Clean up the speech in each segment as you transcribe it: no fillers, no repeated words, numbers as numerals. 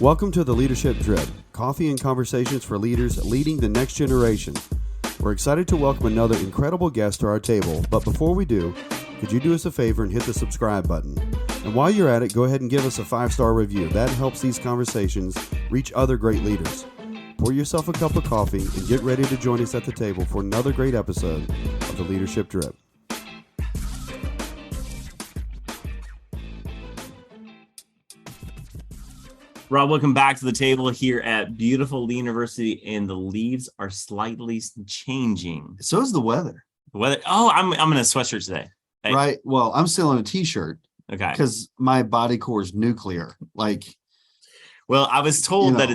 Welcome to the Leadership Drip, coffee and conversations for leaders leading the next generation. We're excited to welcome another incredible guest to our table, but before we do, could you do us a favor and hit the subscribe button? And while you're at it, go ahead and give us a 5-star review. That helps these conversations reach other great leaders. Pour yourself a cup of coffee and get ready to join us at the table for another great episode of the Leadership Drip. Rob, welcome back to the table here at beautiful Lee University, and the leaves are slightly changing. So is the weather. The weather. Oh, I'm in a sweatshirt today. Hey. Right. Well, I'm still in a t-shirt. Okay. Because my body core is nuclear. Well, I was told that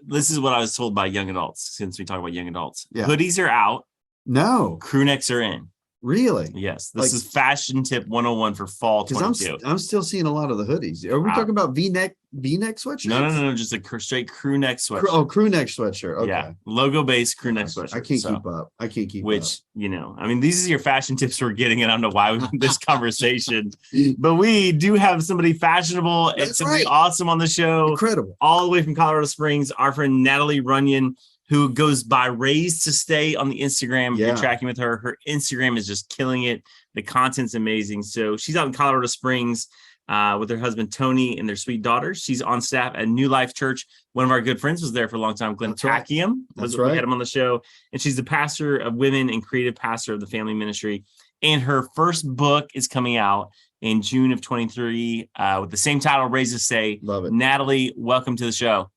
this is what I was told by young adults, since we talk about young adults. Yeah. Hoodies are out. No. Crew necks are in. Really? Yes. This is fashion tip 101 for fall 22. I'm still seeing a lot of the hoodies. Are we talking about V-neck sweatshirts? No. Just a straight crew neck sweatshirt. Crew neck sweatshirt. Okay. Yeah. Logo-based crew neck sweatshirt. I can't keep up. These are your fashion tips we're getting, and I don't know why we want this conversation, but we do have somebody fashionable. It's somebody awesome on the show. Incredible. All the way from Colorado Springs, our friend Natalie Runion, who goes by Raised to Stay on the Instagram. Yeah. You're tracking with her. Her Instagram is just killing it. The content's amazing. So she's out in Colorado Springs with her husband, Tony, and their sweet daughter. She's on staff at New Life Church. One of our good friends was there for a long time. Glenn Packiam. We had him on the show. And she's the pastor of women and creative pastor of the family ministry. And her first book is coming out in June of 23 with the same title, Raised to Stay. Love it. Natalie, welcome to the show.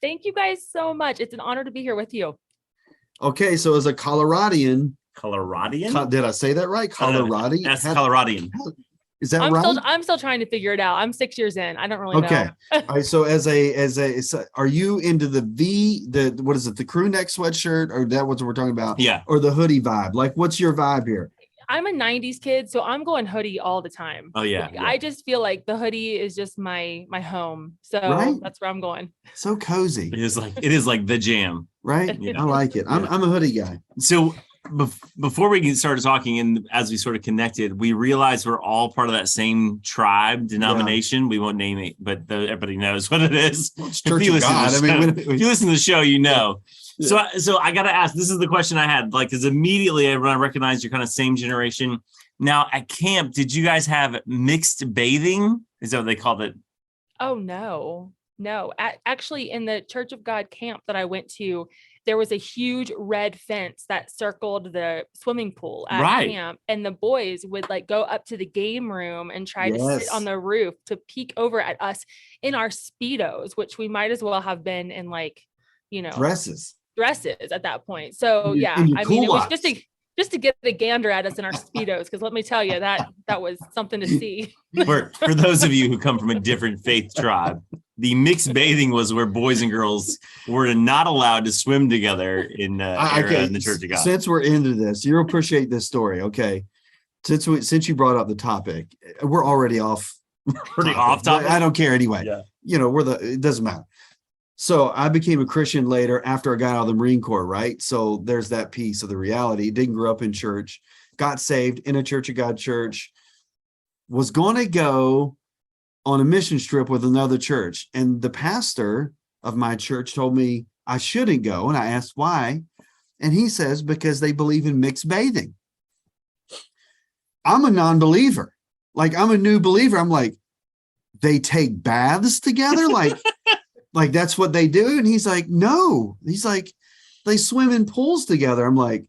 Thank you guys so much. It's an honor to be here with you. Okay, so as a Coloradian, did I say that right? Coloradian? That's Coloradian. Is that right? I'm still trying to figure it out. I'm 6 years in. I don't really know. Okay. All right. So are you into the crew neck sweatshirt, or that what we're talking about? Yeah. Or the hoodie vibe? Like, what's your vibe here? I'm a 90s kid, so I'm going hoodie all the time. Oh yeah. I just feel like the hoodie is just my home. So that's where I'm going. So cozy. It is like the jam. Right? Yeah. I like it. I'm a hoodie guy. So before we started talking, and as we sort of connected, we realized we're all part of that same tribe denomination. Yeah. We won't name it, but everybody knows what it is. Well, it's Church of God. If you listen to the show, you know. Yeah. So I got to ask, this is the question I had, because immediately I recognize you're kind of same generation. Now at camp, did you guys have mixed bathing? Is that what they called it? Oh, no. Actually, in the Church of God camp that I went to, there was a huge red fence that circled the swimming pool at camp. And the boys would go up to the game room and try to sit on the roof to peek over at us in our Speedos, which we might as well have been in dresses at that point. So it was just to get a gander at us in our Speedos, because let me tell you, that was something to see. For those of you who come from a different faith tribe, the mixed bathing was where boys and girls were not allowed to swim together in the Church of God. Since we're into this, you'll appreciate this story. Okay, since you brought up the topic, we're already off. Pretty off topic. I don't care anyway. Yeah. It doesn't matter. So I became a Christian later after I got out of the Marine Corps, right? So there's that piece of the reality. Didn't grow up in church, got saved in a Church of God church, was going to go on a mission trip with another church. And the pastor of my church told me I shouldn't go. And I asked why. And he says, because they believe in mixed bathing. I'm a non-believer. I'm a new believer. I'm like, they take baths together? Like that's what they do? And he's like, no. He's like, they swim in pools together. I'm like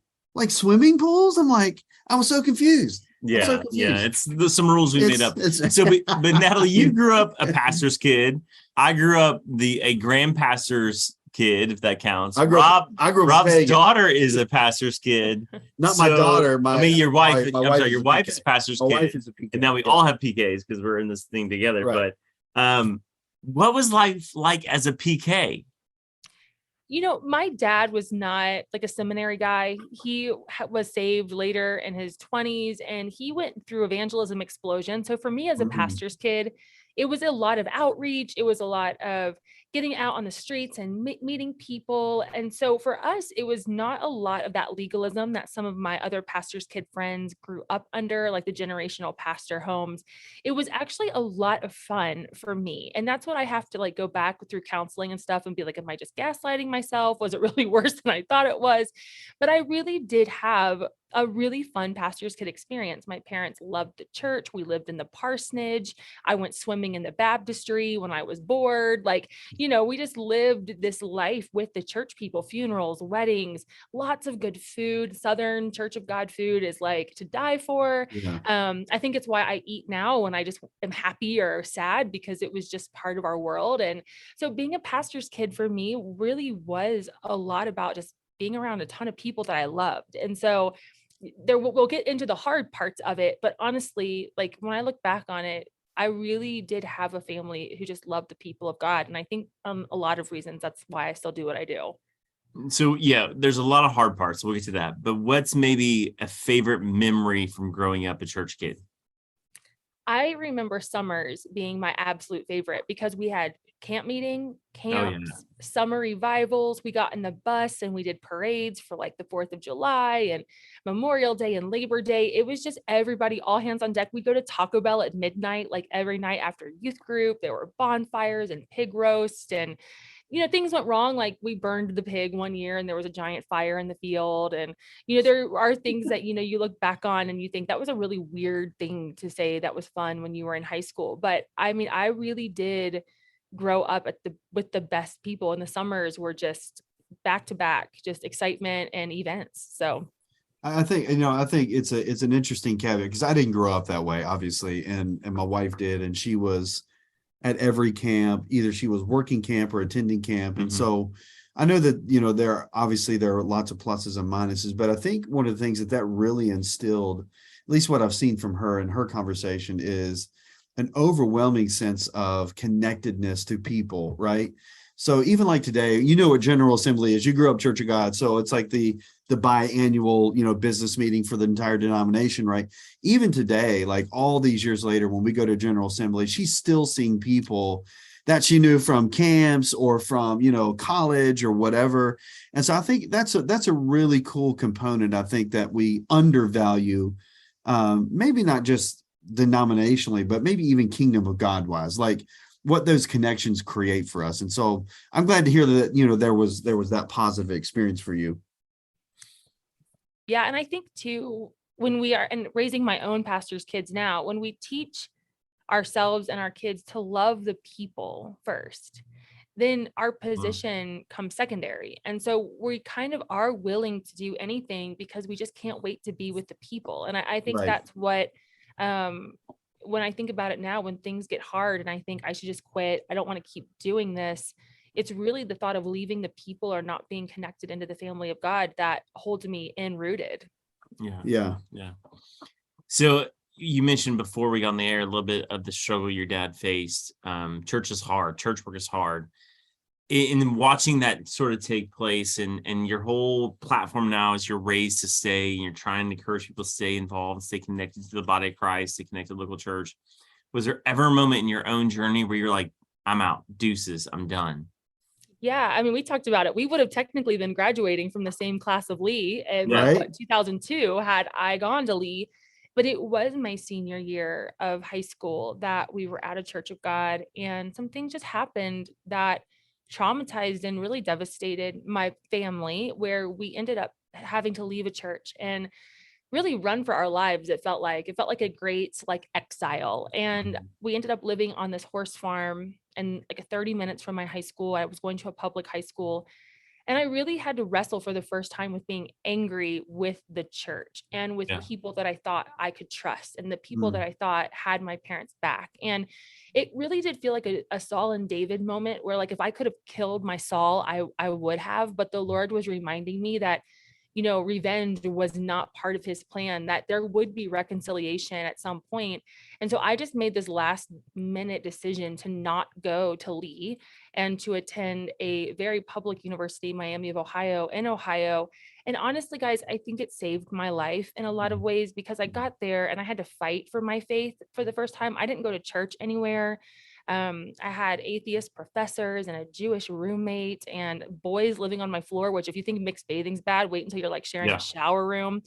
swimming pools? I'm like, I was so confused. Yeah. It's some rules we made up. But Natalie, you grew up a pastor's kid. I grew up a grand pastor's kid, if that counts. I grew up Rob's daughter is a pastor's kid. Not my daughter. Your wife. Your wife is a pastor's kid. Wife is a PK. And now we all have PKs because we're in this thing together. Right. But what was life like as a PK? My dad was not a seminary guy. He was saved later in his 20s, and he went through evangelism explosion. So for me as a pastor's kid, it was a lot of outreach. It was a lot of getting out on the streets and meeting people. And so for us, it was not a lot of that legalism that some of my other pastor's kid friends grew up under, like the generational pastor homes. It was actually a lot of fun for me. And that's what I have to like go back through counseling and stuff and be like, am I just gaslighting myself? Was it really worse than I thought it was? But I really did have a really fun pastor's kid experience. My parents loved the church. We lived in the parsonage. I went swimming in the baptistry when I was bored. Like, we just lived this life with the church people, funerals, weddings, lots of good food. Southern Church of God food is like to die for. Yeah. I think it's why I eat now when I just am happy or sad, because it was just part of our world. And so being a pastor's kid for me really was a lot about just being around a ton of people that I loved. And so we'll get into the hard parts of it, but honestly, like when I look back on it, I really did have a family who just loved the people of God. And I think a lot of reasons that's why I still do what I do. So yeah, there's a lot of hard parts. We'll get to that. But what's maybe a favorite memory from growing up a church kid? I remember summers being my absolute favorite because we had camp meeting, camps, summer revivals. We got in the bus and we did parades for like the 4th of July and Memorial Day and Labor Day. It was just everybody, all hands on deck. We go to Taco Bell at midnight, like every night after youth group. There were bonfires and pig roast, and things went wrong. Like we burned the pig one year and there was a giant fire in the field. And, there are things that, you look back on and you think that was a really weird thing to say that was fun when you were in high school. But I mean, I really did grow up with the best people, and the summers were just back to back, just excitement and events. So I think it's an interesting caveat, because I didn't grow up that way, obviously. And my wife did, and she was at every camp. Either she was working camp or attending camp. And so I know that, there are lots of pluses and minuses, but I think one of the things that really instilled, at least what I've seen from her in her conversation, is an overwhelming sense of connectedness to people, right? So even like today, what General Assembly is. You grew up Church of God, so it's like the biannual, business meeting for the entire denomination, right? Even today, like all these years later, when we go to General Assembly, she's still seeing people that she knew from camps or from, college or whatever. And so I think that's a really cool component, I think, that we undervalue, maybe not just denominationally, but maybe even kingdom of God wise, like what those connections create for us. And so I'm glad to hear that, there was that positive experience for you. Yeah. And I think too, when we are, and raising my own pastor's kids now, when we teach ourselves and our kids to love the people first, then our position comes secondary. And so we kind of are willing to do anything because we just can't wait to be with the people. And I think that's what, when I think about it now, when things get hard and I think I should just quit, I don't want to keep doing this, it's really the thought of leaving the people or not being connected into the family of God that holds me rooted. Yeah. So you mentioned before we got on the air a little bit of the struggle your dad faced. Church is hard. Church work is hard. In watching that sort of take place, and your whole platform now is you're raised to stay, and you're trying to encourage people to stay involved, stay connected to the body of Christ, stay connected to the local church. Was there ever a moment in your own journey where you're like, I'm out, deuces, I'm done? Yeah, I mean, we talked about it. We would have technically been graduating from the same class of Lee in 2002 had I gone to Lee. But it was my senior year of high school that we were at a Church of God, and some things just happened that traumatized and really devastated my family, where we ended up having to leave a church and really run for our lives. It felt like a great exile. And we ended up living on this horse farm and 30 minutes from my high school. I was going to a public high school. And I really had to wrestle for the first time with being angry with the church and with people that I thought I could trust and the people that I thought had my parents' back. And it really did feel like a Saul and David moment where if I could have killed my Saul, I would have. But the Lord was reminding me that, revenge was not part of his plan, that there would be reconciliation at some point. And so I just made this last minute decision to not go to Lee and to attend a very public university, Miami of Ohio, in Ohio. And honestly, guys, I think it saved my life in a lot of ways, because I got there and I had to fight for my faith for the first time. I didn't go to church anywhere. I had atheist professors and a Jewish roommate and boys living on my floor, which if you think mixed bathing's bad, wait until you're like sharing a shower room.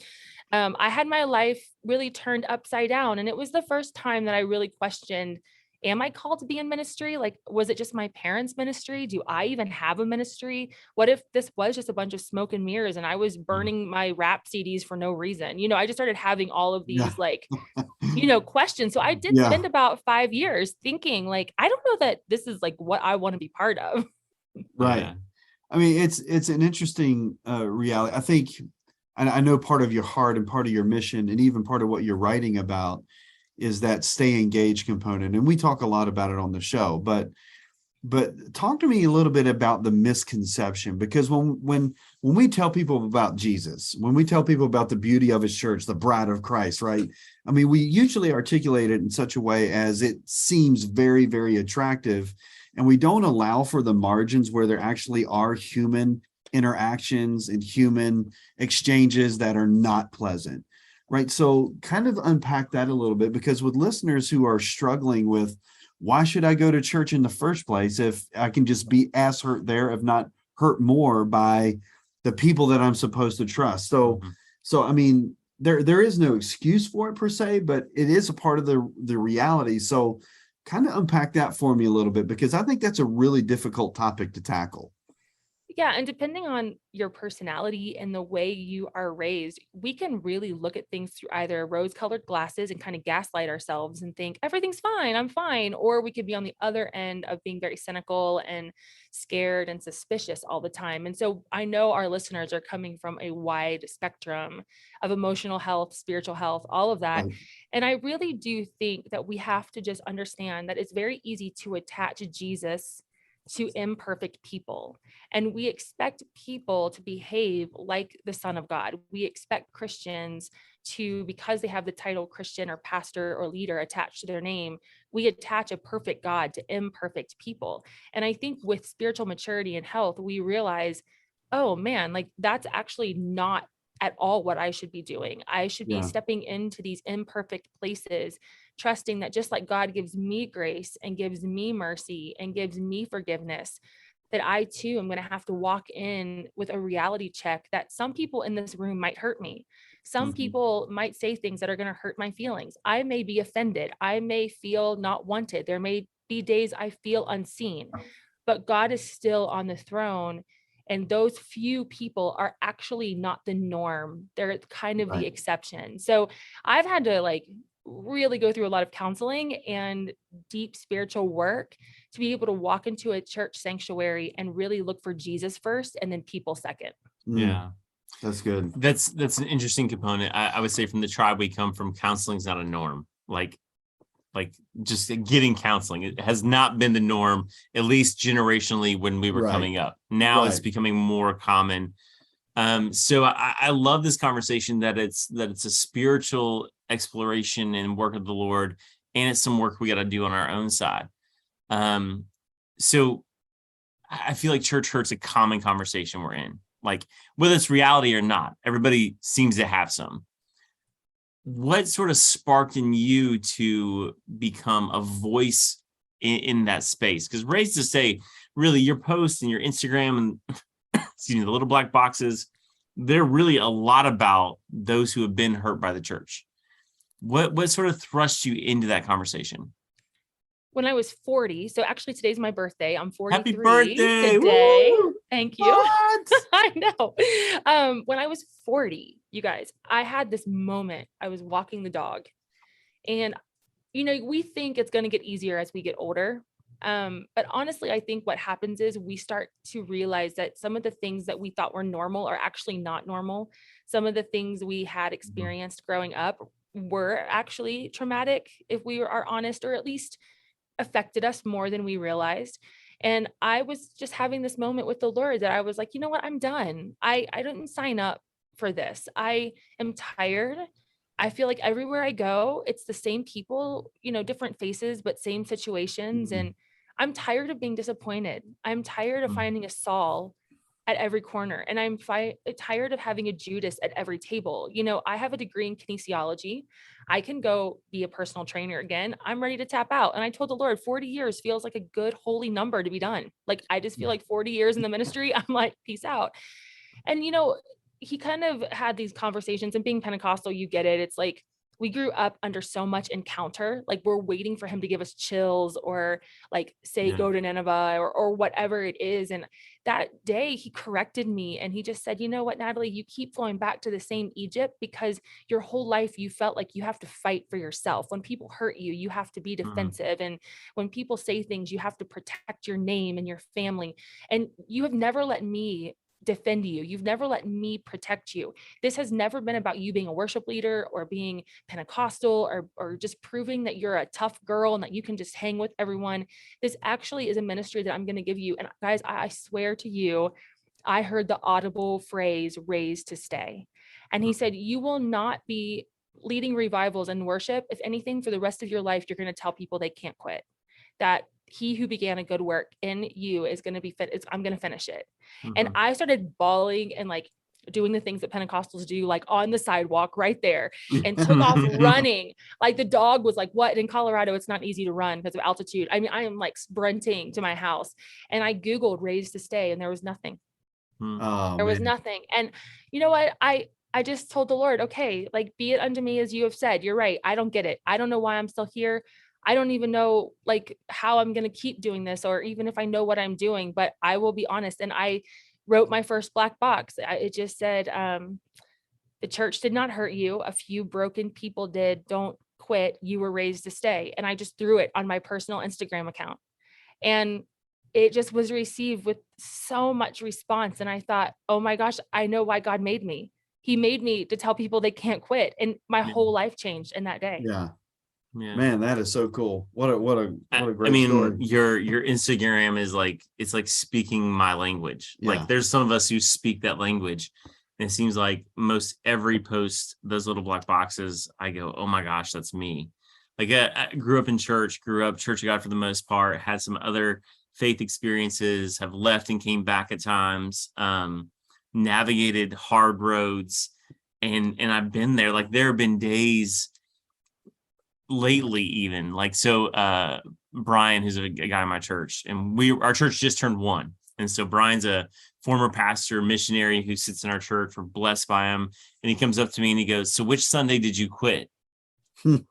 I had my life really turned upside down. And it was the first time that I really questioned, am I called to be in ministry? Like, was it just my parents' ministry? Do I even have a ministry? What if this was just a bunch of smoke and mirrors and I was burning my rap CDs for no reason? I just started having all of these questions. So I did spend about 5 years thinking like, I don't know that this is like what I want to be part of. Right. Yeah. I mean, it's an interesting reality. I think, and I know part of your heart and part of your mission and even part of what you're writing about is that stay engaged component. And we talk a lot about it on the show, but talk to me a little bit about the misconception, because when we tell people about Jesus, when we tell people about the beauty of his church, the bride of Christ, right? I mean, we usually articulate it in such a way as it seems very, very attractive. And we don't allow for the margins where there actually are human interactions and human exchanges that are not pleasant. Right. So kind of unpack that a little bit, because with listeners who are struggling with, why should I go to church in the first place if I can just be as hurt there, if not hurt more by the people that I'm supposed to trust? So I mean, there is no excuse for it per se, but it is a part of the reality. So kind of unpack that for me a little bit, because I think that's a really difficult topic to tackle. Yeah. And depending on your personality and the way you are raised, we can really look at things through either rose-colored glasses and kind of gaslight ourselves and think everything's fine, I'm fine. Or we could be on the other end of being very cynical and scared and suspicious all the time. And so I know our listeners are coming from a wide spectrum of emotional health, spiritual health, all of that. And I really do think that we have to just understand that it's very easy to attach Jesus to imperfect people. And we expect people to behave like the Son of God. We expect Christians to, because they have the title Christian or pastor or leader attached to their name, we attach a perfect God to imperfect people. And I think with spiritual maturity and health, we realize, oh man, like that's actually not at all what I should be doing. I should be stepping into these imperfect places, trusting that just like God gives me grace and gives me mercy and gives me forgiveness, that I too am going to have to walk in with a reality check that some people in this room might hurt me. Some people might say things that are going to hurt my feelings. I may be offended. I may feel not wanted. There may be days I feel unseen, but God is still on the throne. And those few people are actually not the norm. They're kind of the exception. So I've had to really go through a lot of counseling and deep spiritual work to be able to walk into a church sanctuary and really look for Jesus first and then people second. Yeah. That's good. That's an interesting component. I would say from the tribe we come from, counseling is not a norm. Like just getting counseling, it has not been the norm, at least generationally when we were coming up. Now it's becoming more common. So I love this conversation that it's a spiritual exploration and work of the Lord, and it's some work we got to do on our own side. So I feel like church hurt's a common conversation we're in, like whether it's reality or not, everybody seems to have some. What sort of sparked in you to become a voice in that space? Because raised to say, really, your posts and your Instagram and excuse me, the little black boxes, they're really a lot about those who have been hurt by the church. What sort of thrust you into that conversation? When I was 40, so actually today's my birthday. I'm 43 Happy birthday today. Woo! Thank you. What? I know. When I was 40, you guys, I had this moment. I was walking the dog, and we think it's going to get easier as we get older. But honestly, I think what happens is we start to realize that some of the things that we thought were normal are actually not normal. Some of the things we had experienced growing up were actually traumatic, if we are honest, or at least affected us more than we realized. And I was just having this moment with the Lord that I was like, you know what, I'm done. I didn't sign up for this. I am tired. I feel like everywhere I go, it's the same people, different faces, but same situations. And I'm tired of being disappointed. I'm tired of finding a Saul at every corner. And I'm tired of having a Judas at every table. I have a degree in kinesiology. I can go be a personal trainer again. I'm ready to tap out. And I told the Lord, 40 years feels like a good, holy number to be done. Like, I just feel like 40 years in the ministry, I'm like, peace out. And, he kind of had these conversations, and being Pentecostal, you get it. It's like, we grew up under so much encounter, like we're waiting for him to give us chills or like say, go to Nineveh or whatever it is. And that day he corrected me and he just said, you know what, Natalie, you keep going back to the same Egypt because your whole life you felt like you have to fight for yourself. When people hurt you, you have to be defensive. And when people say things, you have to protect your name and your family. And you have never let me defend you. You've never let me protect you. This has never been about you being a worship leader or being Pentecostal or just proving that you're a tough girl and that you can just hang with everyone. This actually is a ministry that I'm going to give you. And guys, I swear to you, I heard the audible phrase raised to stay. And he said, you will not be leading revivals and worship. If anything, for the rest of your life, you're going to tell people they can't quit. That he who began a good work in you is going to be fit. I'm going to finish it. And I started bawling and like doing the things that Pentecostals do, like on the sidewalk right there, and took off running. Like the dog was like, what? In Colorado, it's not easy to run because of altitude. I mean, I am like sprinting to my house, and I Googled raised to stay and there was nothing. There was nothing. And you know what? I just told the Lord, okay, like be it unto me as you have said. You're right. I don't get it. I don't know why I'm still here. I don't even know like how I'm going to keep doing this, or even if I know what I'm doing, but I will be honest. And I wrote my first black box. It just said, the church did not hurt you. A few broken people did. Don't quit. You were raised to stay. And I just threw it on my personal Instagram account. And it just was received with so much response. And I thought, oh my gosh, I know why God made me. He made me to tell people they can't quit. And my whole life changed in that day. Yeah. Man, that is so cool. What a great story. Your Instagram is like, it's like speaking my language. Yeah. Like there's some of us who speak that language. And it seems like most every post, those little black boxes, I go, oh my gosh, that's me. Like I grew up in church, Church of God for the most part, had some other faith experiences, have left and came back at times, navigated hard roads. And I've been there. Like there have been days lately, even like, so Brian, who's a guy in my church, and our church just turned 1. And so Brian's a former pastor, missionary who sits in our church. We're blessed by him. And he comes up to me and he goes, so which Sunday did you quit? And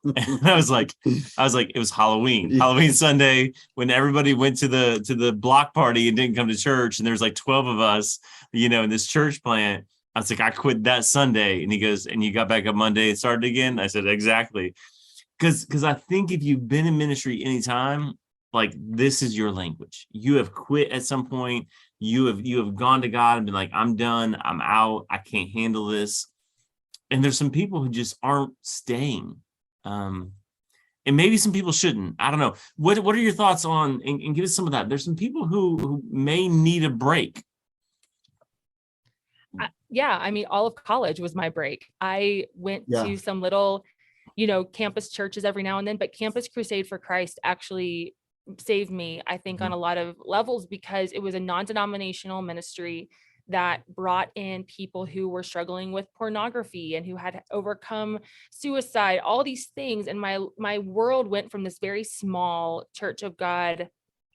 I was like, it was Halloween Sunday, when everybody went to the block party and didn't come to church. And there's like 12 of us, in this church plant. I was like, I quit that Sunday. And he goes, and you got back up Monday and started again? I said, exactly. Because I think if you've been in ministry anytime, like this is your language. You have quit at some point. You have gone to God and been like, I'm done. I'm out. I can't handle this. And there's some people who just aren't staying. And maybe some people shouldn't. I don't know. What are your thoughts on, and give us some of that. There's some people who may need a break. Yeah. I mean, all of college was my break. I went to some little campus churches every now and then, but Campus Crusade for Christ actually saved me, I think, on a lot of levels, because it was a non-denominational ministry that brought in people who were struggling with pornography and who had overcome suicide, all these things. And my world went from this very small Church of God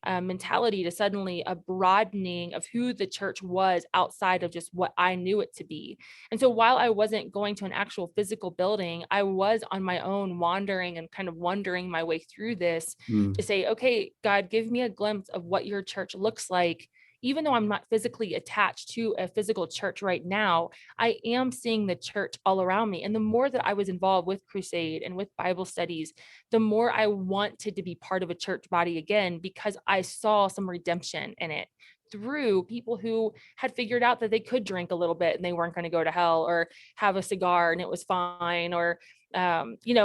mentality to suddenly a broadening of who the church was outside of just what I knew it to be. And so while I wasn't going to an actual physical building, I was on my own wandering and kind of wondering my way through this to say, okay, God, give me a glimpse of what your church looks like. Even though I'm not physically attached to a physical church right now, I am seeing the church all around me. And the more that I was involved with Crusade and with Bible studies, the more I wanted to be part of a church body again, because I saw some redemption in it through people who had figured out that they could drink a little bit and they weren't going to go to hell, or have a cigar and it was fine, or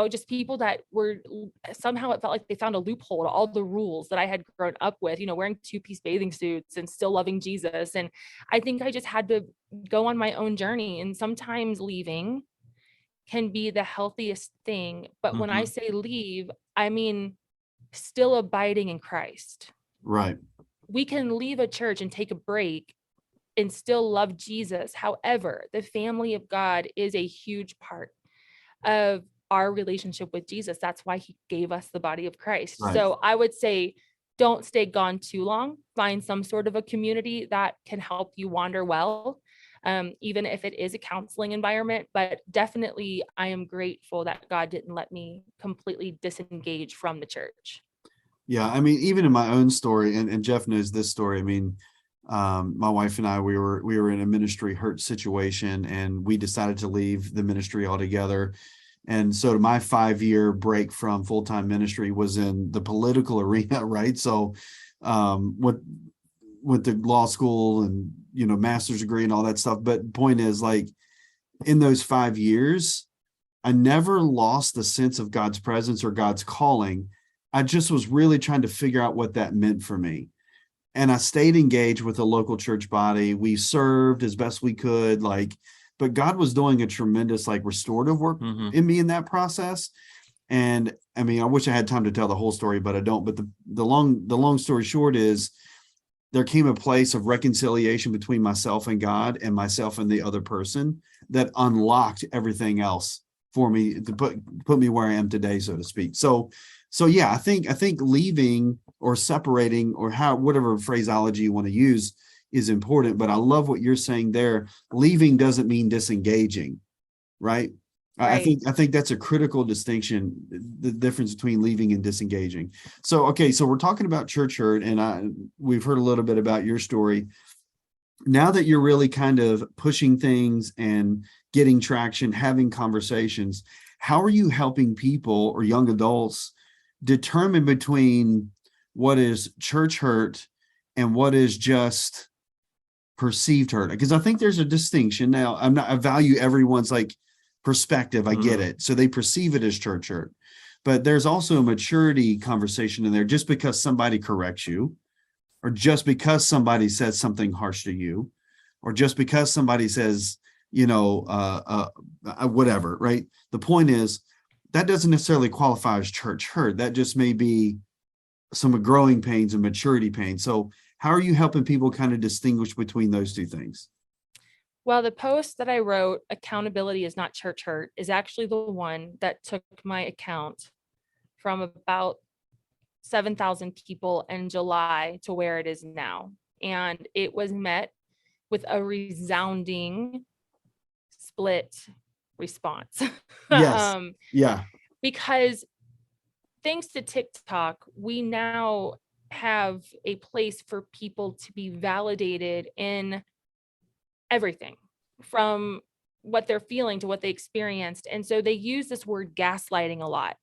just people that were somehow, it felt like they found a loophole to all the rules that I had grown up with, wearing 2-piece bathing suits and still loving Jesus. And I think I just had to go on my own journey. And sometimes leaving can be the healthiest thing. But when I say leave, I mean still abiding in Christ. Right. We can leave a church and take a break and still love Jesus. However, the family of God is a huge part of our relationship with Jesus. That's why he gave us the body of Christ. Right. So I would say, don't stay gone too long. Find some sort of a community that can help you wander well, even if it is a counseling environment. But definitely, I am grateful that God didn't let me completely disengage from the church. Yeah, I mean, even in my own story, and Jeff knows this story. I mean, my wife and I, we were in a ministry hurt situation, and we decided to leave the ministry altogether. And so my 5-year break from full-time ministry was in the political arena, right? So went to law school and, master's degree and all that stuff. But point is, like, in those 5 years, I never lost the sense of God's presence or God's calling. I just was really trying to figure out what that meant for me. And I stayed engaged with the local church body. We served as best we could, but God was doing a tremendous restorative work in me in that process. And I mean, I wish I had time to tell the whole story, but I don't. But the long story short is, there came a place of reconciliation between myself and God, and myself and the other person, that unlocked everything else for me to put me where I am today, so to speak. So yeah, I think leaving or separating, or whatever phraseology you want to use, is important. But I love what you're saying there. Leaving doesn't mean disengaging, right? Right. I think that's a critical distinction, the difference between leaving and disengaging. So, okay, so we're talking about church hurt, and we've heard a little bit about your story. Now that you're really kind of pushing things and getting traction, having conversations, how are you helping people or young adults determine between what is church hurt and what is just perceived hurt? Because I think there's a distinction. Now, I value everyone's perspective. I get it. So they perceive it as church hurt, but there's also a maturity conversation in there. Just because somebody corrects you, or just because somebody says something harsh to you, or just because somebody says, whatever, right? The point is, that doesn't necessarily qualify as church hurt. That just may be some growing pains and maturity pains. So how are you helping people kind of distinguish between those two things? Well, the post that I wrote, "Accountability is not church hurt," is actually the one that took my account from about 7,000 people in July to where it is now. And it was met with a resounding split response. Yes. Yeah. Because thanks to TikTok, we now have a place for people to be validated in everything, from what they're feeling to what they experienced. And so they use this word gaslighting a lot.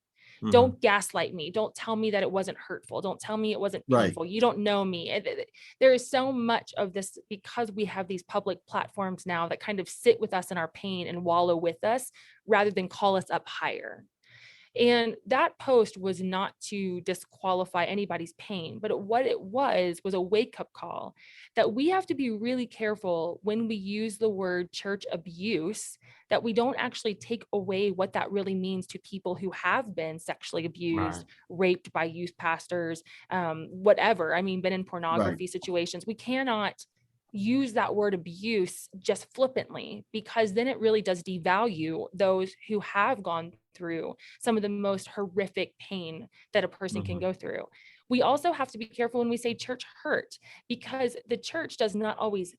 Don't gaslight me. Don't tell me that it wasn't hurtful. Don't tell me it wasn't painful. You don't know me. There is so much of this, because we have these public platforms now that kind of sit with us in our pain and wallow with us rather than call us up higher. And that post was not to disqualify anybody's pain, but what it was a wake-up call that we have to be really careful when we use the word church abuse, that we don't actually take away what that really means to people who have been sexually abused, raped by youth pastors, whatever. I mean, been in pornography situations. We cannot use that word abuse just flippantly, because then it really does devalue those who have gone through some of the most horrific pain that a person can go through. We also have to be careful when we say church hurt, because the church does not always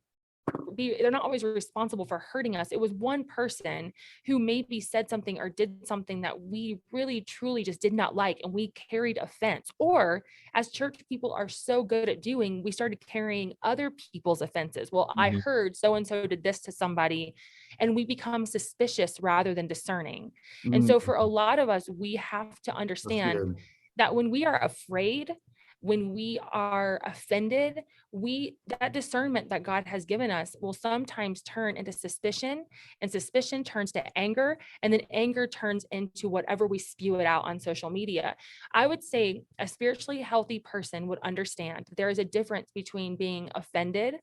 they're not always responsible for hurting us. It was one person who maybe said something or did something that we really truly just did not like, and we carried offense. Or, as church people are so good at doing, we started carrying other people's offenses. Well, I heard so and so did this to somebody, and we become suspicious rather than discerning. And so for a lot of us, we have to understand that when we are afraid, when we are offended, that discernment that God has given us will sometimes turn into suspicion, and suspicion turns to anger, and then anger turns into whatever we spew it out on social media. I would say a spiritually healthy person would understand that there is a difference between being offended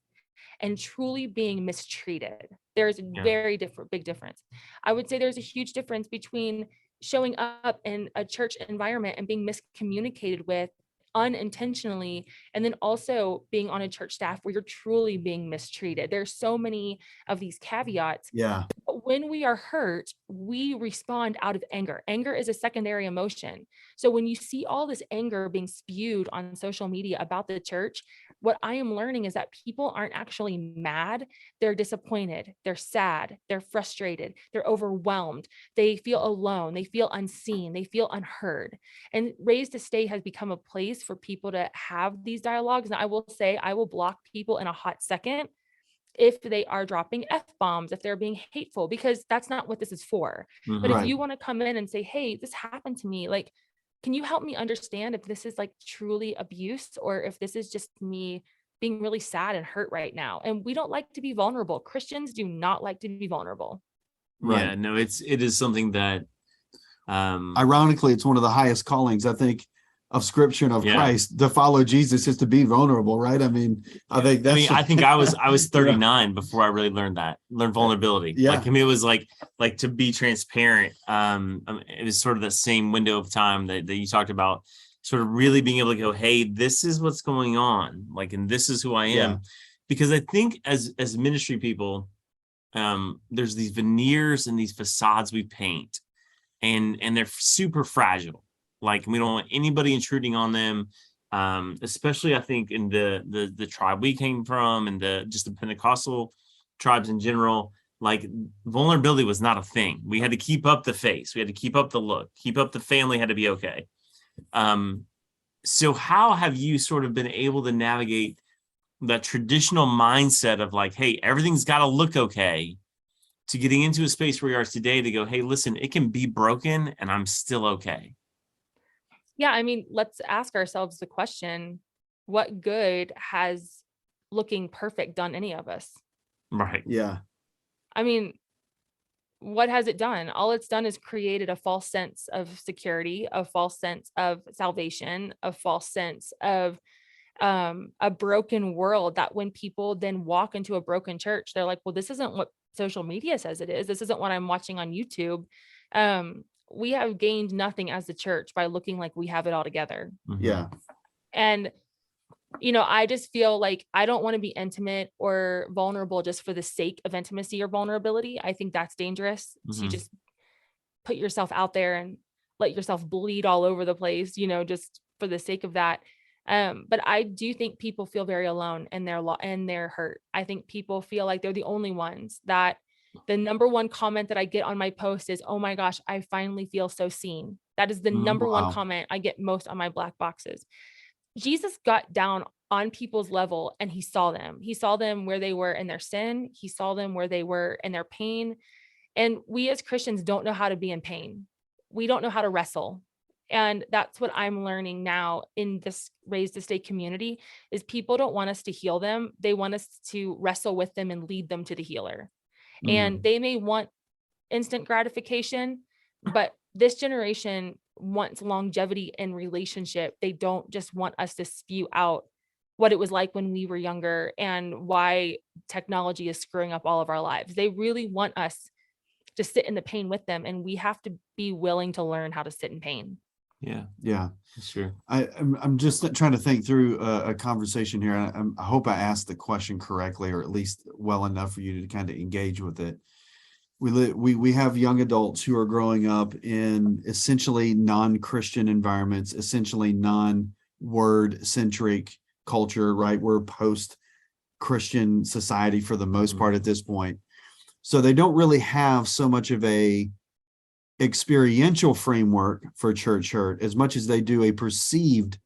and truly being mistreated. There's a very big difference. I would say there's a huge difference between showing up in a church environment and being miscommunicated with unintentionally, and then also being on a church staff where you're truly being mistreated. There's so many of these caveats. Yeah. But when we are hurt, we respond out of anger. Anger is a secondary emotion. So when you see all this anger being spewed on social media about the church, what I am learning is that people aren't actually mad. They're disappointed. They're sad. They're frustrated. They're overwhelmed. They feel alone. They feel unseen. They feel unheard. And Raised to Stay has become a place for people to have these dialogues. And I will say, I will block people in a hot second if they are dropping F-bombs, if they're being hateful, because that's not what this is for. Mhm. But if Right. you want to come in and say, hey, this happened to me, like, can you help me understand if this is like truly abuse or if this is just me being really sad and hurt right now? And we don't like to be vulnerable. Christians do not like to be vulnerable. Right. Yeah, no, it is something that Ironically, it's one of the highest callings, I think, of Scripture and of Yeah. Christ. To follow Jesus is to be vulnerable, right? I mean, I think that's. I think I was 39 before I really learned vulnerability. Yeah. Like, I mean, it was like to be transparent. It was sort of the same window of time that you talked about, sort of really being able to go, hey, this is what's going on. Like, and this is who I am. Yeah. Because I think as ministry people, there's these veneers and these facades we paint, and they're super fragile. Like, we don't want anybody intruding on them, especially I think in the tribe we came from and just the Pentecostal tribes in general. Like, vulnerability was not a thing. We had to keep up the face. We had to keep up the look, keep up the family had to be okay. So how have you sort of been able to navigate that traditional mindset of like, hey, everything's got to look okay, to getting into a space where you are today to go, hey, listen, it can be broken and I'm still okay? Yeah, I mean, let's ask ourselves the question, what good has looking perfect done any of us? Right. Yeah. I mean, what has it done? All it's done is created a false sense of security, a false sense of salvation, a false sense of a broken world, that when people then walk into a broken church, they're like, well, this isn't what social media says it is. This isn't what I'm watching on YouTube. We have gained nothing as the church by looking like we have it all together. Mhm. Yeah. And, I just feel like I don't want to be intimate or vulnerable just for the sake of intimacy or vulnerability. I think that's dangerous to Mhm. just put yourself out there and let yourself bleed all over the place, just for the sake of that. But I do think people feel very alone and they're hurt. I think people feel like they're the only ones, that the number one comment that I get on my post is, oh my gosh, I finally feel so seen. That is the number one Wow. comment I get most on my black boxes. Jesus got down on people's level and he saw them. He saw them where they were in their sin. He saw them where they were in their pain. And we as Christians don't know how to be in pain. We don't know how to wrestle. And that's what I'm learning now in this Raised to Stay community, is people don't want us to heal them. They want us to wrestle with them and lead them to the healer. And they may want instant gratification, but this generation wants longevity in relationship. They don't just want us to spew out what it was like when we were younger and why technology is screwing up all of our lives. They really want us to sit in the pain with them, and we have to be willing to learn how to sit in pain. Yeah, Yeah. sure. I'm just trying to think through a conversation here. I hope I asked the question correctly, or at least well enough for you to kind of engage with it. We have young adults who are growing up in essentially non-Christian environments, essentially non-word centric culture, right? We're post-Christian society for the most part at this point. So they don't really have so much of a experiential framework for church hurt as much as they do a perceived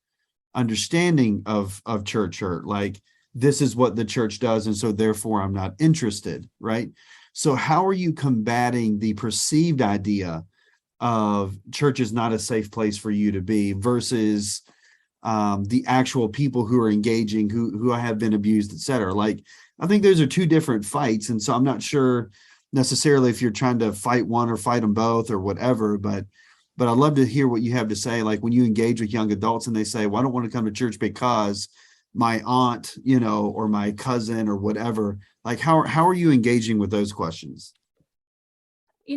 understanding of church hurt. Like, this is what the church does, and so therefore I'm not interested, right? So how are you combating the perceived idea of church is not a safe place for you to be versus the actual people who are engaging, who have been abused, et cetera? Like, I think those are two different fights. And so I'm not sure necessarily if you're trying to fight one or fight them both or whatever, but I'd love to hear what you have to say. Like, when you engage with young adults and they say, well, I don't want to come to church because my aunt, or my cousin or whatever, like, how are you engaging with those questions?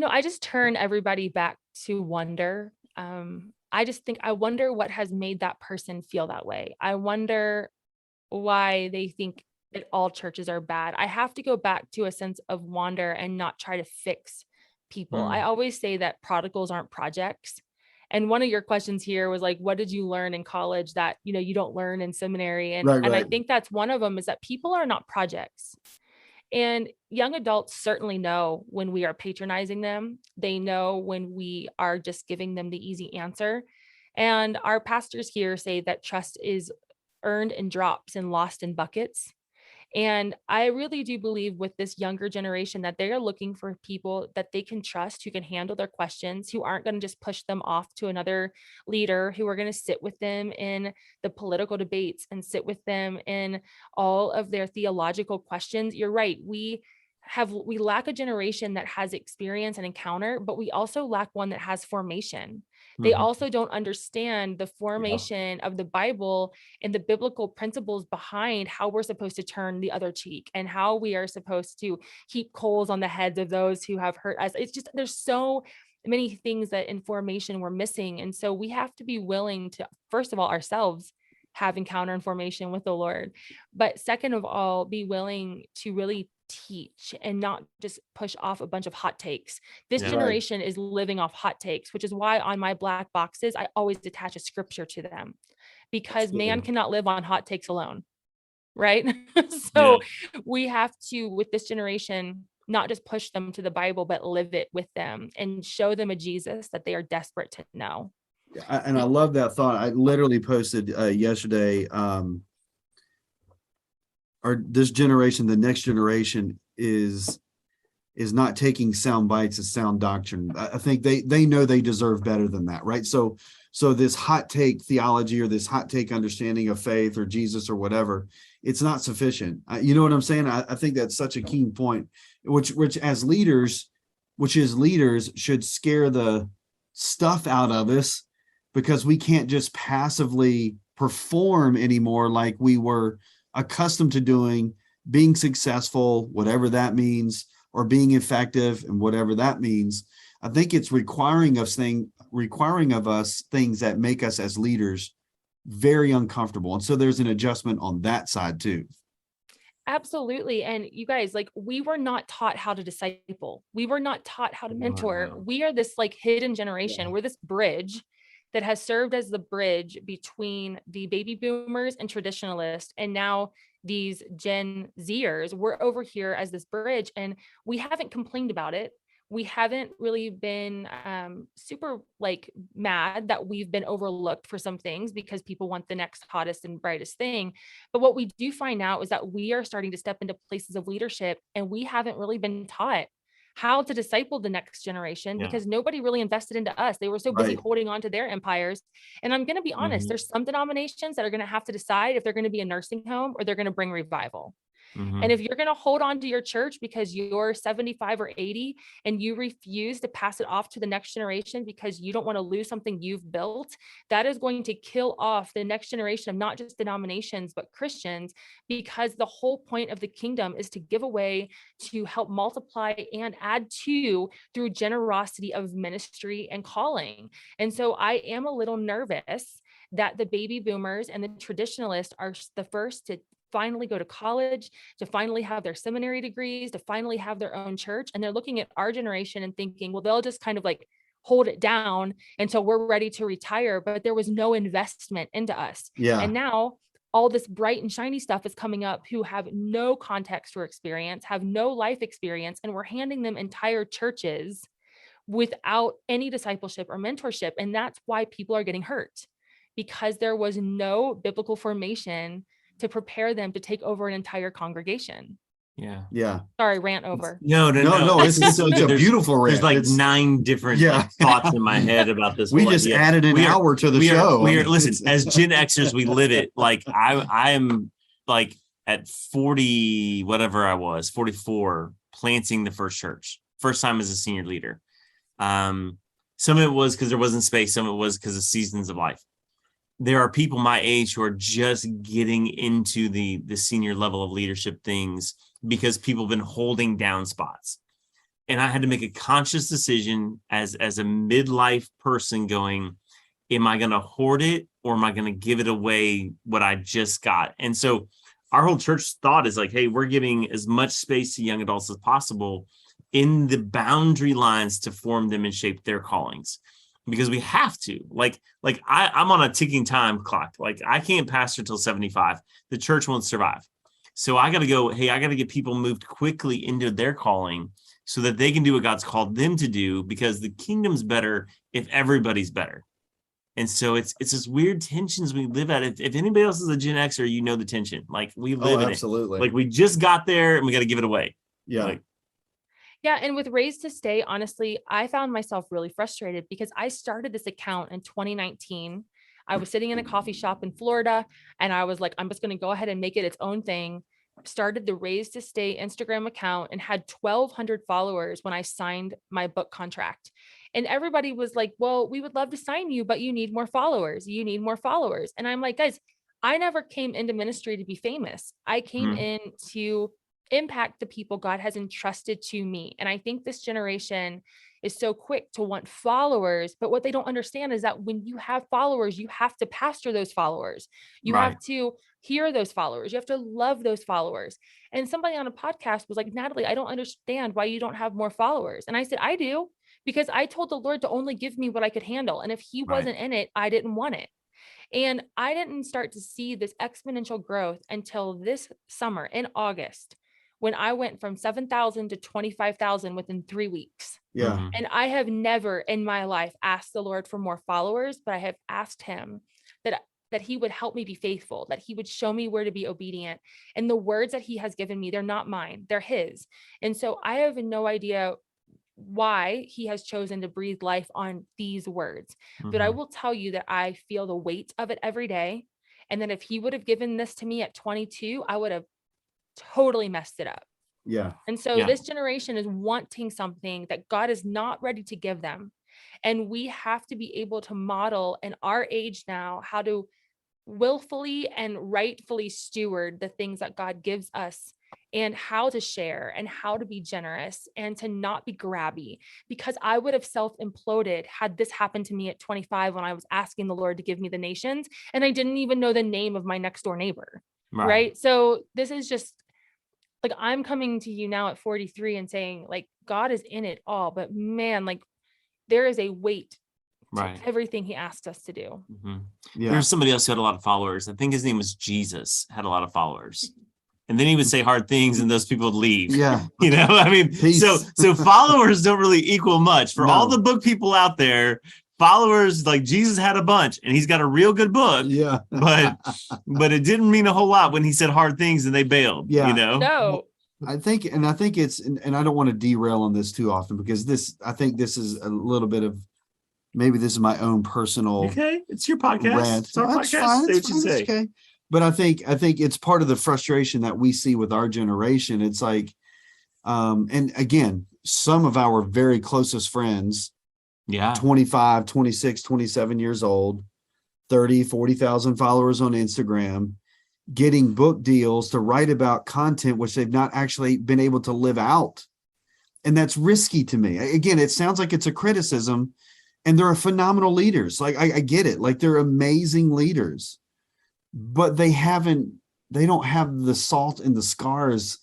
I just turn everybody back to wonder. I just think, I wonder what has made that person feel that way. I wonder why they think that all churches are bad. I have to go back to a sense of wonder and not try to fix people. I always say that prodigals aren't projects. And one of your questions here was like, what did you learn in college that, you don't learn in seminary? And Right, and I right. think that's one of them, is that people are not projects. And young adults certainly know when we are patronizing them. They know when we are just giving them the easy answer. And our pastors here say that trust is earned in drops and lost in buckets. And I really do believe with this younger generation that they are looking for people that they can trust, who can handle their questions, who aren't going to just push them off to another leader, who are going to sit with them in the political debates and sit with them in all of their theological questions. You're right. We lack a generation that has experience and encounter, but we also lack one that has formation. They also don't understand the formation of the Bible and the biblical principles behind how we're supposed to turn the other cheek and how we are supposed to heap coals on the heads of those who have hurt us. It's just, there's so many things that in formation we're missing. And so we have to be willing to, first of all, ourselves have encounter and formation with the Lord. But second of all, be willing to really teach and not just push off a bunch of hot takes. This generation is living off hot takes, which is why on my black boxes, I always attach a scripture to them, because man cannot live on hot takes alone. Right. So we have to, with this generation, not just push them to the Bible, but live it with them and show them a Jesus that they are desperate to know. And I love that thought. I literally posted yesterday, this generation, the next generation is not taking sound bites as sound doctrine. I think they know they deserve better than that, right? So this hot take theology or this hot take understanding of faith or Jesus or whatever, it's not sufficient. You know what I'm saying? I think that's such a key point, which as leaders, should scare the stuff out of us, because we can't just passively perform anymore like we were accustomed to doing, being successful, whatever that means, or being effective and whatever that means. I think it's requiring of us things that make us as leaders very uncomfortable. And so there's an adjustment on that side too. Absolutely. And you guys, like, we were not taught how to disciple. We were not taught how to mentor. Wow. We are this like hidden generation. Yeah. We're this bridge that has served as the bridge between the baby boomers and traditionalists. And now these Gen Zers, we're over here as this bridge, and we haven't complained about it. We haven't really been super like mad that we've been overlooked for some things because people want the next hottest and brightest thing. But what we do find out is that we are starting to step into places of leadership, and we haven't really been taught how to disciple the next generation because nobody really invested into us. They were so busy holding on to their empires. And I'm going to be honest, there's some denominations that are going to have to decide if they're going to be a nursing home or they're going to bring revival. And if you're going to hold on to your church because you're 75 or 80 and you refuse to pass it off to the next generation because you don't want to lose something you've built, that is going to kill off the next generation of not just denominations, but Christians, because the whole point of the kingdom is to give away, to help multiply and add to through generosity of ministry and calling. And so I am a little nervous that the baby boomers and the traditionalists are the first to finally go to college, to finally have their seminary degrees, to finally have their own church. And they're looking at our generation and thinking, well, they'll just kind of like hold it down until we're ready to retire. But there was no investment into us. Yeah. And now all this bright and shiny stuff is coming up who have no context or experience, have no life experience, and we're handing them entire churches without any discipleship or mentorship. And that's why people are getting hurt, because there was no biblical formation to prepare them to take over an entire congregation. Yeah. Sorry, rant over. No. It's a beautiful rant. There's like 9 different thoughts in my head about this. We just added an hour to the show. Listen, as Gen Xers, we live it. Like I am like at 40, whatever I was, 44, planting the first church. First time as a senior leader. Some of it was because there wasn't space. Some of it was because of seasons of life. There are people my age who are just getting into the senior level of leadership things because people have been holding down spots. And I had to make a conscious decision as a midlife person going, am I going to hoard it or am I going to give it away what I just got? And so our whole church thought is like, hey, we're giving as much space to young adults as possible in the boundary lines to form them and shape their callings, because we have to. Like I'm on a ticking time clock. Like I can't pastor till 75. The church won't survive. So I got to go, hey, I got to get people moved quickly into their calling so that they can do what God's called them to do, because the kingdom's better if everybody's better. And so it's this weird tensions we live at. If anybody else is a Gen Xer, you know the tension. Like we live in absolutely. it. Like we just got there and we got to give it away. Yeah. Like, yeah. And with Raised to Stay, honestly, I found myself really frustrated because I started this account in 2019. I was sitting in a coffee shop in Florida and I was like, I'm just going to go ahead and make it its own thing. Started the Raised to Stay Instagram account and had 1,200 followers when I signed my book contract. And everybody was like, well, we would love to sign you, but you need more followers. You need more followers. And I'm like, guys, I never came into ministry to be famous. I came in to impact the people God has entrusted to me. And I think this generation is so quick to want followers, but what they don't understand is that when you have followers, you have to pastor those followers. You have to hear those followers. You have to love those followers. And somebody on a podcast was like, Natalie, I don't understand why you don't have more followers. And I said, I do, because I told the Lord to only give me what I could handle. And if he wasn't in it, I didn't want it. And I didn't start to see this exponential growth until this summer in August, when I went from 7,000 to 25,000 within 3 weeks. Yeah. And I have never in my life asked the Lord for more followers, but I have asked him that he would help me be faithful, that he would show me where to be obedient. And the words that he has given me, they're not mine, they're his. And so I have no idea why he has chosen to breathe life on these words. But I will tell you that I feel the weight of it every day. And then if he would have given this to me at 22, I would have totally messed it up. Yeah. And so this generation is wanting something that God is not ready to give them. And we have to be able to model in our age now how to willfully and rightfully steward the things that God gives us, and how to share and how to be generous and to not be grabby, because I would have self-imploded had this happened to me at 25 when I was asking the Lord to give me the nations and I didn't even know the name of my next door neighbor. Right. So this is just like, I'm coming to you now at 43 and saying, like, God is in it all, but man, like there is a weight to everything he asked us to do. Yeah. There's somebody else who had a lot of followers. I think his name was Jesus, had a lot of followers. And then he would say hard things and those people would leave. Yeah. You know, I mean, so followers don't really equal much for all the book people out there. Followers, like Jesus had a bunch and he's got a real good book. Yeah. but it didn't mean a whole lot when he said hard things and they bailed. Yeah. You know? No. I think it's, and I don't want to derail on this too often, because I think this is a little bit of, maybe this is my own personal. Okay. It's your podcast. Rant. It's our That's podcast. fine. Say It's what you fine. say. It's okay. But I think it's part of the frustration that we see with our generation. It's like, and again, some of our very closest friends, 25, 26, 27 years old, 30, 40,000 followers on Instagram, getting book deals to write about content which they've not actually been able to live out. And that's risky to me. Again, it sounds like it's a criticism, and they're phenomenal leaders. Like I get it. Like they're amazing leaders, but they don't have the salt and the scars.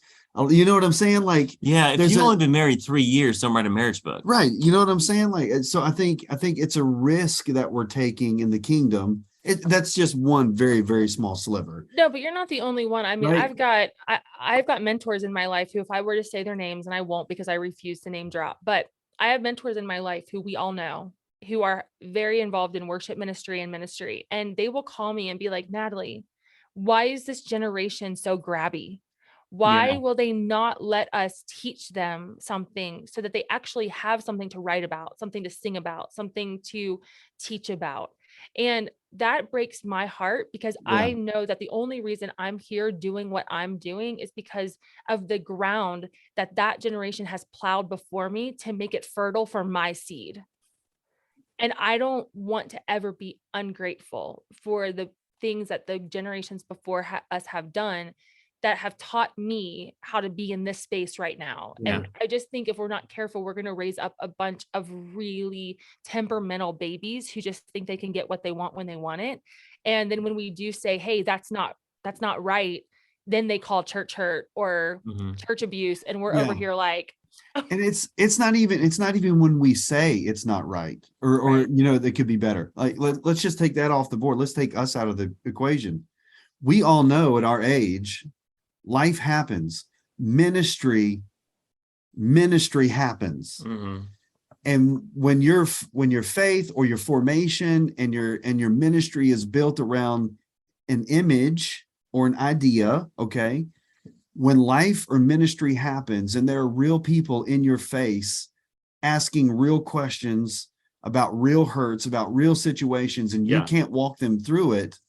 You know what I'm saying? Like, yeah, if you've only been married 3 years, don't write a marriage book. Right. You know what I'm saying? Like, so I think it's a risk that we're taking in the kingdom. That's just one very, very small sliver. No, but you're not the only one. I mean, Right. I've got mentors in my life who, if I were to say their names, and I won't because I refuse to name drop, but I have mentors in my life who we all know, who are very involved in worship ministry and ministry. And they will call me and be like, Natalie, why is this generation so grabby? Why will they not let us teach them something so that they actually have something to write about, something to sing about, something to teach about? And that breaks my heart, because I know that the only reason I'm here doing what I'm doing is because of the ground that generation has plowed before me to make it fertile for my seed. And I don't want to ever be ungrateful for the things that the generations before us have done that have taught me how to be in this space right now. Yeah. And I just think if we're not careful, we're going to raise up a bunch of really temperamental babies who just think they can get what they want when they want it. And then when we do say, hey, that's not right, then they call church hurt or church abuse. And we're over here like, and it's not even when we say it's not right or Right. that could be better. Like let's just take that off the board. Let's take us out of the equation. We all know at our age, life happens, ministry happens. And when your faith or your formation and your ministry is built around an image or an idea, okay, when life or ministry happens and there are real people in your face asking real questions about real hurts, about real situations, and you can't walk them through it,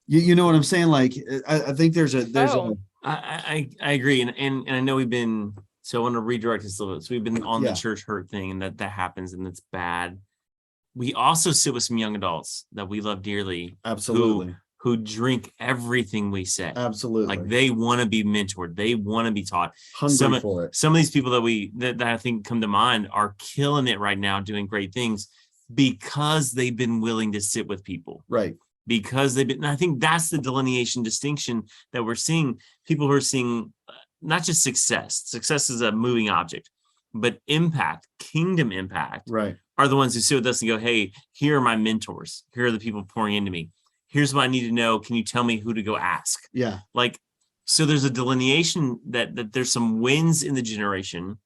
you know what I'm saying? Like, I think I agree. And I know we've been, so I want to redirect this a little bit. So we've been on the church hurt thing, and that happens and it's bad. We also sit with some young adults that we love dearly. Absolutely. Who drink everything we say. Absolutely. Like they want to be mentored. They want to be taught. Hungry for it. Some of these people that I think come to mind are killing it right now, doing great things because they've been willing to sit with people. Right. Because and I think that's the delineation distinction that we're seeing. People who are seeing not just success. Success is a moving object, but impact, kingdom impact, right, are the ones who sit with us and go, hey, here are my mentors. Here are the people pouring into me. Here's what I need to know. Can you tell me who to go ask? Yeah. Like, so there's a delineation that there's some wins in the generation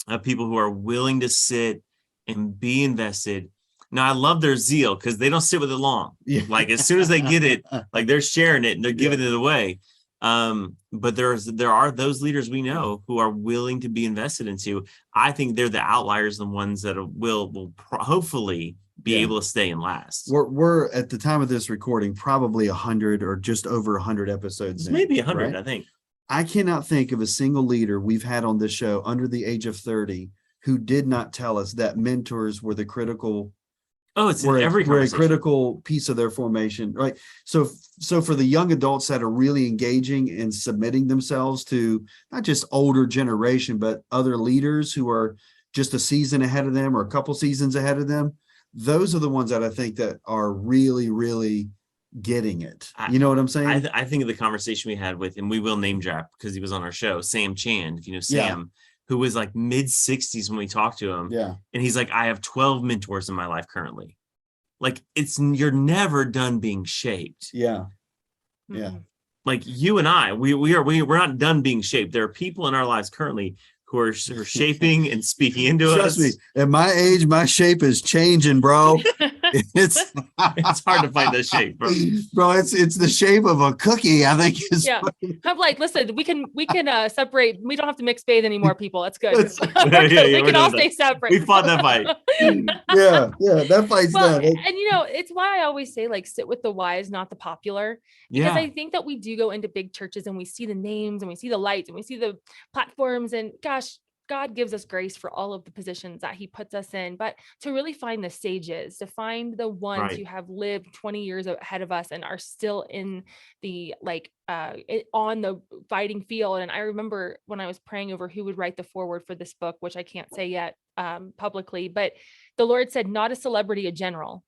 of people who are willing to sit and be invested. Now, I love their zeal because they don't sit with it long. Yeah. Like as soon as they get it, like they're sharing it and they're giving it away. But there are those leaders we know who are willing to be invested into. I think they're the outliers, the ones that will hopefully be able to stay and last. We're at the time of this recording, probably 100 or just over 100 episodes. It's maybe 100, right? I think. I cannot think of a single leader we've had on this show under the age of 30 who did not tell us that mentors were the critical. Oh, it's in every conversation. We're a critical piece of their formation, right? So for the young adults that are really engaging and submitting themselves to not just older generation, but other leaders who are just a season ahead of them or a couple seasons ahead of them, those are the ones that I think that are really, really getting it. You know what I'm saying? I think of the conversation we had with, and we will name drop because he was on our show, Sam Chand, if you know Sam, who was like mid-60s when we talked to him. Yeah. And he's like, I have 12 mentors in my life currently. Like you're never done being shaped. Yeah. Yeah. Like you and I, we're not done being shaped. There are people in our lives currently who are shaping and speaking into us. Trust me, at my age, my shape is changing, bro. It's hard to find the shape, bro. Bro, it's the shape of a cookie, I think. I'm like, listen, we can separate. We don't have to mix bathe anymore, people. That's good. We can all stay separate. We fought that fight. yeah, that fight's done. And it's why I always say, like, sit with the wise, not the popular. Because I think that we do go into big churches and we see the names and we see the lights and we see the platforms, and gosh, God gives us grace for all of the positions that he puts us in, but to really find the sages, to find the ones who have lived 20 years ahead of us and are still in the on the fighting field. And I remember when I was praying over who would write the foreword for this book, which I can't say yet publicly, but the Lord said, not a celebrity, a general.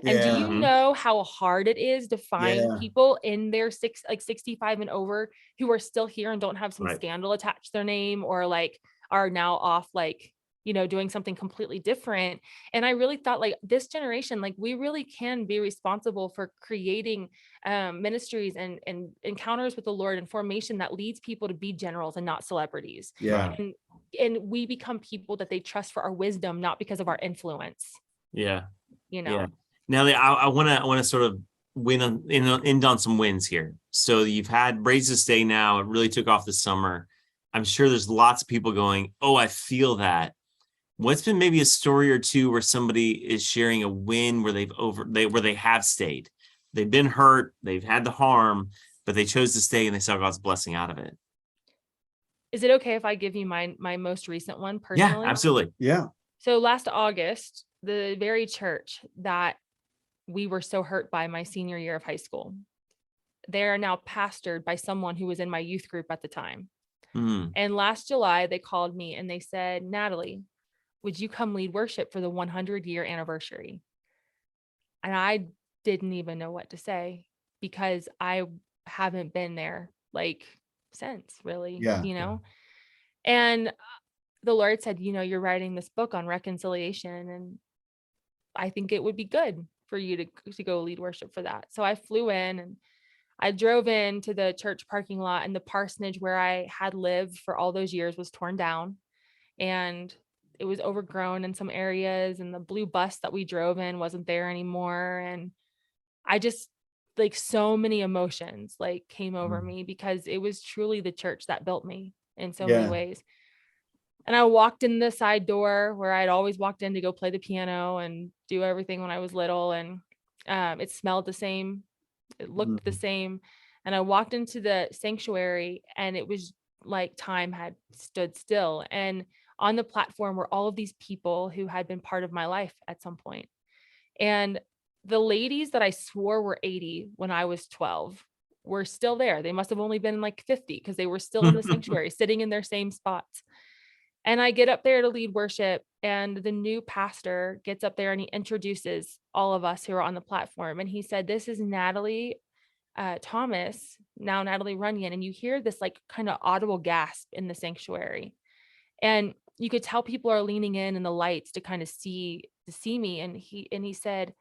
And do you know how hard it is to find people in their 65 and over who are still here and don't have some scandal attached to their name, or like are now off, like, doing something completely different. And I really thought, like, this generation, like, we really can be responsible for creating ministries and encounters with the Lord and formation that leads people to be generals and not celebrities. Yeah. And we become people that they trust for our wisdom, not because of our influence. Yeah. Natalie, I want to sort of end on some wins here. So you've had Braids to Stay now. It really took off this summer. I'm sure there's lots of people going, oh, I feel that. What's been maybe a story or two where somebody is sharing a win where where they have stayed? They've been hurt, they've had the harm, but they chose to stay and they saw God's blessing out of it. Is it okay if I give you my most recent one personally? Yeah, absolutely. Yeah. So last August, the very church that we were so hurt by my senior year of high school, they are now pastored by someone who was in my youth group at the time. Mm. And last July, they called me and they said, Natalie, would you come lead worship for the 100-year anniversary? And I didn't even know what to say because I haven't been there like since, really, Yeah. And the Lord said, you're writing this book on reconciliation, and I think it would be good for you to go lead worship for that. So I flew in and I drove into the church parking lot, and the parsonage where I had lived for all those years was torn down, and it was overgrown in some areas, and the blue bus that we drove in wasn't there anymore. And I just, like, so many emotions like came over me because it was truly the church that built me in so many ways. And I walked in the side door where I'd always walked in to go play the piano and do everything when I was little. And it smelled the same. It looked the same. And I walked into the sanctuary, and it was like time had stood still. And on the platform were all of these people who had been part of my life at some point. And the ladies that I swore were 80 when I was 12 were still there. They must have only been like 50 because they were still in the sanctuary, sitting in their same spots. And I get up there to lead worship, and the new pastor gets up there and he introduces all of us who are on the platform. And he said, this is Natalie Thomas, now Natalie Runion. And you hear this like kind of audible gasp in the sanctuary. And you could tell people are leaning in the lights to kind of see me. And he said,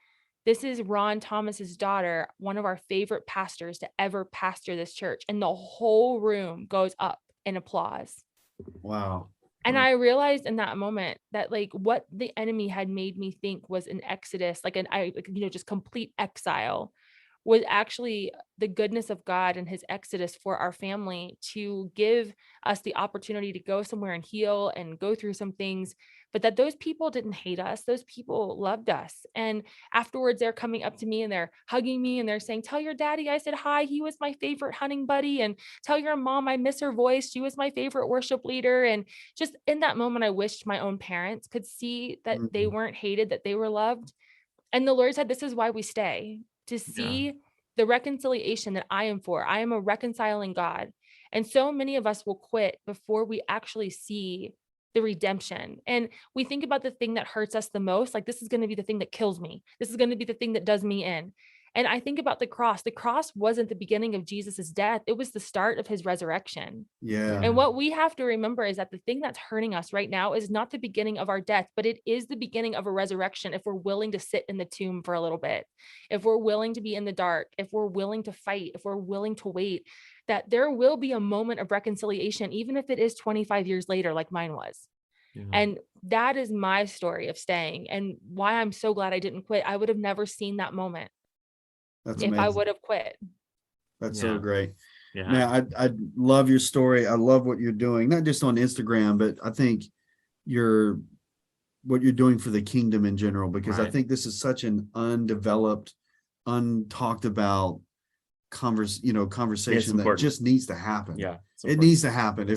this is Ron Thomas's daughter, one of our favorite pastors to ever pastor this church. And the whole room goes up in applause. Wow. And I realized in that moment that like what the enemy had made me think was an exodus, just complete exile, was actually the goodness of God and his exodus for our family to give us the opportunity to go somewhere and heal and go through some things, but that those people didn't hate us. Those people loved us. And afterwards they're coming up to me and they're hugging me and they're saying, tell your daddy I said hi. He was my favorite hunting buddy. And tell your mom I miss her voice. She was my favorite worship leader. And just in that moment, I wished my own parents could see that they weren't hated, that they were loved. And the Lord said, this is why we stay, to see the reconciliation that I am for. I am a reconciling God. And so many of us will quit before we actually see the redemption. And we think about the thing that hurts us the most. Like, this is going to be the thing that kills me. This is going to be the thing that does me in. And I think about the cross. The cross wasn't the beginning of Jesus's death. It was the start of his resurrection. Yeah. And what we have to remember is that the thing that's hurting us right now is not the beginning of our death, but it is the beginning of a resurrection if we're willing to sit in the tomb for a little bit, if we're willing to be in the dark, if we're willing to fight, if we're willing to wait, that there will be a moment of reconciliation, even if it is 25 years later, like mine was. And that is my story of staying, and why I'm so glad I didn't quit. I would have never seen that moment. That's if amazing. I would have quit. That's so great. Yeah. Man, I love your story. I love what you're doing, not just on Instagram, but I think what you're doing for the kingdom in general, because I think this is such an undeveloped, untalked about conversation that just needs to happen. Yeah. It needs to happen.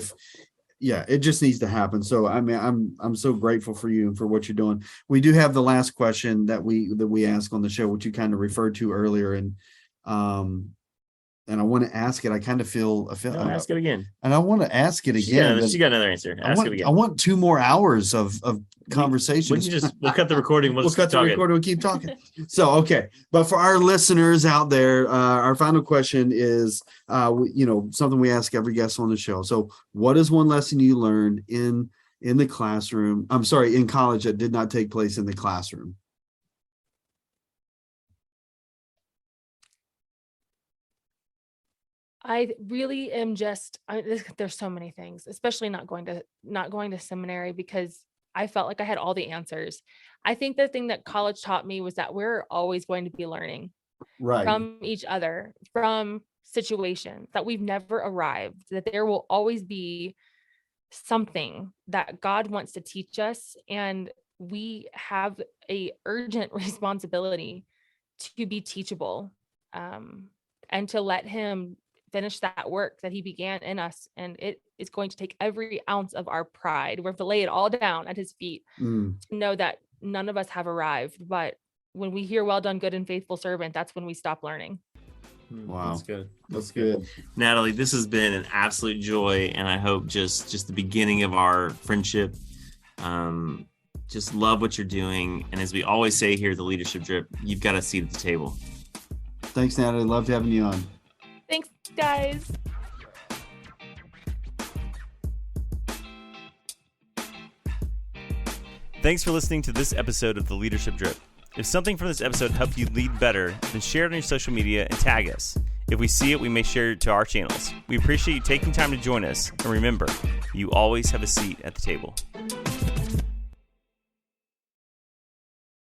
It just needs to happen. So I mean, I'm so grateful for you and for what you're doing. We do have the last question that we ask on the show, which you kind of referred to earlier, and I want to ask it. I kind of feel ask it again. And I want to ask it again. She got another answer. Ask it again. I want 2 more hours of conversation. We'll cut the recording. We'll cut the recording. We'll keep talking. So, okay. But for our listeners out there, our final question is, something we ask every guest on the show. So what is one lesson you learned in the classroom? I'm sorry, in college that did not take place in the classroom? I really am there's so many things, especially not going to seminary, because I felt like I had all the answers. I think the thing that college taught me was that we're always going to be learning from each other, from situations, that we've never arrived, that there will always be something that God wants to teach us. And we have a urgent responsibility to be teachable, and to let him finish that work that he began in us. And it is going to take every ounce of our pride. We're to lay it all down at his feet to know that none of us have arrived. But when we hear, well done, good and faithful servant, that's when we stop learning. Wow. That's good. That's good. Natalie, this has been an absolute joy, and I hope just the beginning of our friendship. Just love what you're doing, and as we always say here at the Leadership Drip, you've got a seat at the table. Thanks, Natalie. Loved having you on. Thanks, guys. Thanks for listening to this episode of the Leadership Drip. If something from this episode helped you lead better, then share it on your social media and tag us. If we see it, we may share it to our channels. We appreciate you taking time to join us, and remember, you always have a seat at the table.